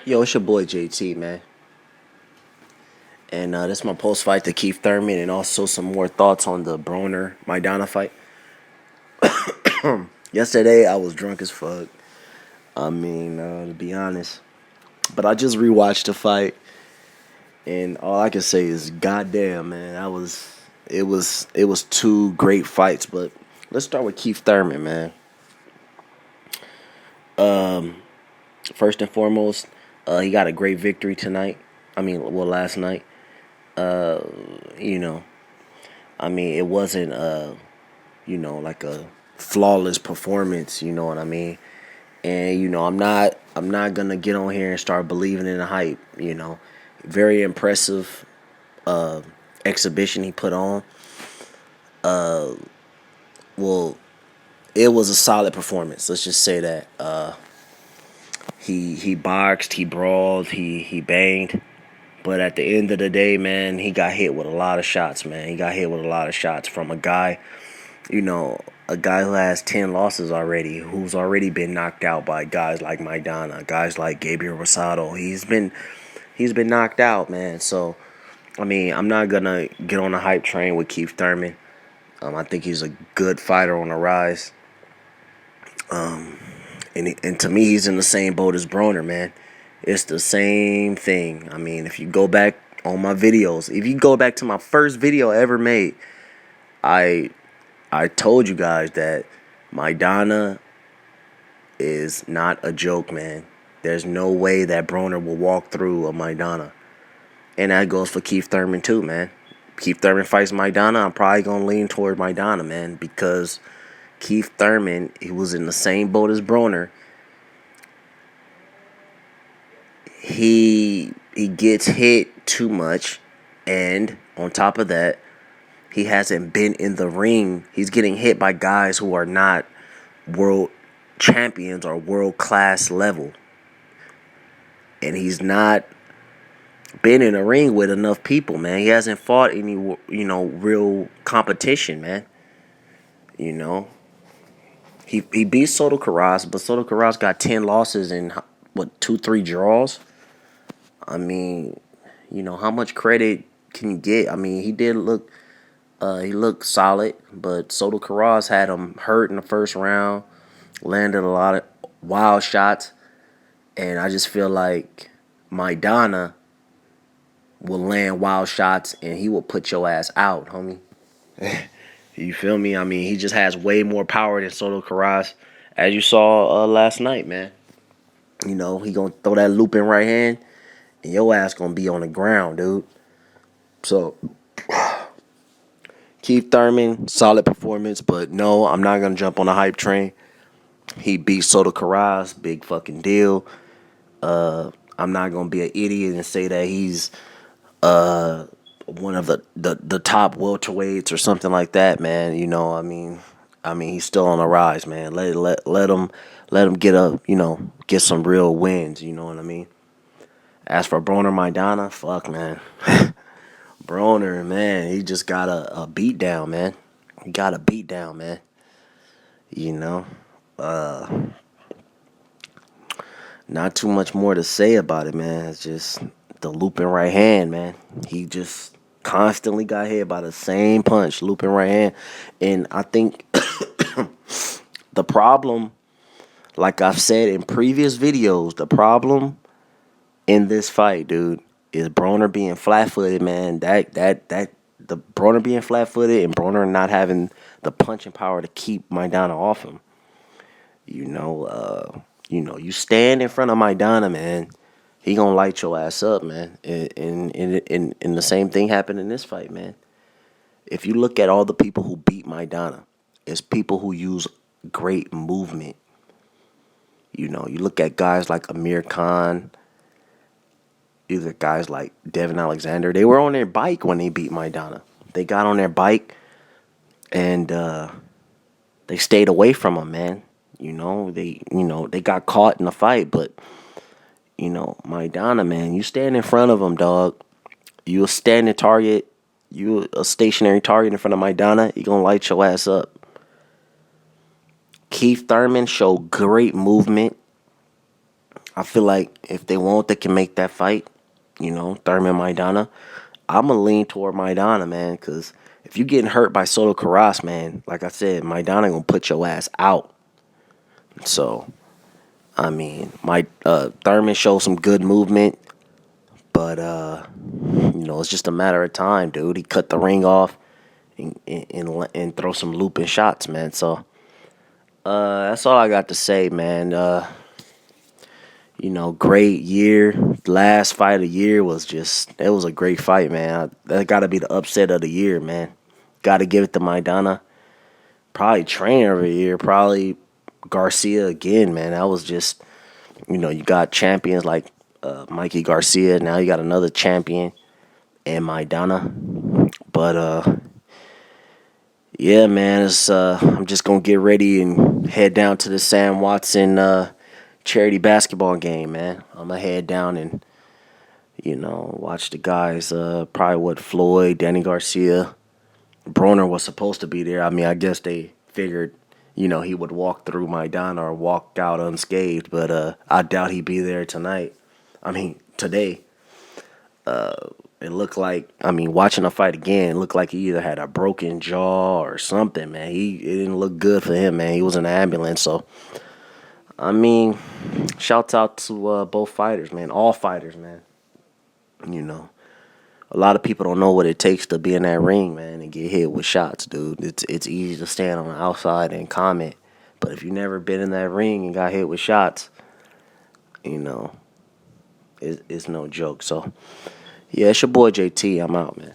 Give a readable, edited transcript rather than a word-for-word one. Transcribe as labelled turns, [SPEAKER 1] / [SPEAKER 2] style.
[SPEAKER 1] Yo, it's your boy JT, man. And this is my post fight to Keith Thurman, and also some more thoughts on the Broner Maidana fight. Yesterday, I was drunk as fuck. To be honest. But I just rewatched the fight, and all I can say is, goddamn, man, it was two great fights. But let's start with Keith Thurman, man. First and foremost, he got a great victory tonight. Last night. Uh, you know, it wasn't like a flawless performance. You know what I mean? And I'm not gonna get on here and start believing in the hype. Very impressive exhibition he put on. Uh, well, it was a solid performance. Let's just say that. He boxed, he brawled, he banged. But at the end of the day, man, he got hit with a lot of shots, man. He got hit with a lot of shots from a guy who has 10 losses already, who's already been knocked out by guys like Maidana, guys like Gabriel Rosado. He's been knocked out, man. So, I'm not gonna get on the hype train with Keith Thurman. I think he's a good fighter on the rise. And to me, he's in the same boat as Broner, man. It's the same thing. If you go back on my videos, if you go back to my first video I ever made, I told you guys that Maidana is not a joke, man. There's no way that Broner will walk through a Maidana. And that goes for Keith Thurman too, man. Keith Thurman fights Maidana, I'm probably going to lean toward Maidana, man, because Keith Thurman, he was in the same boat as Broner. He gets hit too much, and on top of that, he hasn't been in the ring. He's getting hit by guys who are not world champions or world class level. And he's not been in a ring with enough people, man. He hasn't fought any, real competition, man. He beat Soto Karass, but Soto Karass got 10 losses and, 2-3 draws? How much credit can you get? He did look, he looked solid, but Soto Karass had him hurt in the first round, landed a lot of wild shots, and I just feel like Maidana will land wild shots and he will put your ass out, homie. You feel me? He just has way more power than Soto Karass, as you saw last night, man. He gonna throw that looping right hand, and your ass gonna be on the ground, dude. So, Keith Thurman, solid performance, but no, I'm not gonna jump on the hype train. He beat Soto Karass, big fucking deal. I'm not gonna be an idiot and say that he's one of the top welterweights or something like that, man. He's still on the rise, man. Let him get some real wins. You know what I mean? As for Broner Maidana, fuck, man. Broner, man, he just got a beat down, man. He got a beat down, man. Not too much more to say about it, man. It's just the looping right hand, man. He just constantly got hit by the same punch, looping right hand. And I think the problem, like I've said in previous videos, the problem in this fight, dude, is Broner being flat-footed, man. The Broner being flat-footed and Broner not having the punching power to keep Maidana off him. You stand in front of Maidana, man. He gonna light your ass up, man. And the same thing happened in this fight, man. If you look at all the people who beat Maidana, it's people who use great movement. You look at guys like Amir Khan, either guys like Devin Alexander. They were on their bike when they beat Maidana. They got on their bike and they stayed away from him, man. They got caught in the fight, but Maidana, man, you stand in front of him, dog. You a standing target. You a stationary target in front of Maidana. He gonna light your ass up. Keith Thurman showed great movement. I feel like if they want, they can make that fight. Thurman Maidana. I'm gonna lean toward Maidana, man, because if you getting hurt by Soto Karass, man, like I said, Maidana gonna put your ass out. So I mean, my Thurman showed some good movement, but it's just a matter of time, dude. He cut the ring off and throw some looping shots, man. So that's all I got to say, man. Great year. Last fight of the year was it was a great fight, man. That got to be the upset of the year, man. Got to give it to Maidana. Probably trainer of the year. Probably Garcia again, man. That was just, you got champions like Mikey Garcia. Now you got another champion and Maidana. But yeah, man, I'm just gonna get ready and head down to the Sam Watson charity basketball game, man. I'm gonna head down and watch the guys. Probably Floyd, Danny Garcia, Broner was supposed to be there. I mean, I guess they figured, he would walk through Maidana or walk out unscathed, but I doubt he'd be there tonight. I mean, today. It looked like, I mean, watching the fight again, it looked like he either had a broken jaw or something, man. It didn't look good for him, man. He was in an ambulance, so I mean, shouts out to both fighters, man. All fighters, man. You know, a lot of people don't know what it takes to be in that ring, man, and get hit with shots, dude. It's easy to stand on the outside and comment, but if you never been in that ring and got hit with shots, you know, it's no joke. So, yeah, it's your boy JT. I'm out, man.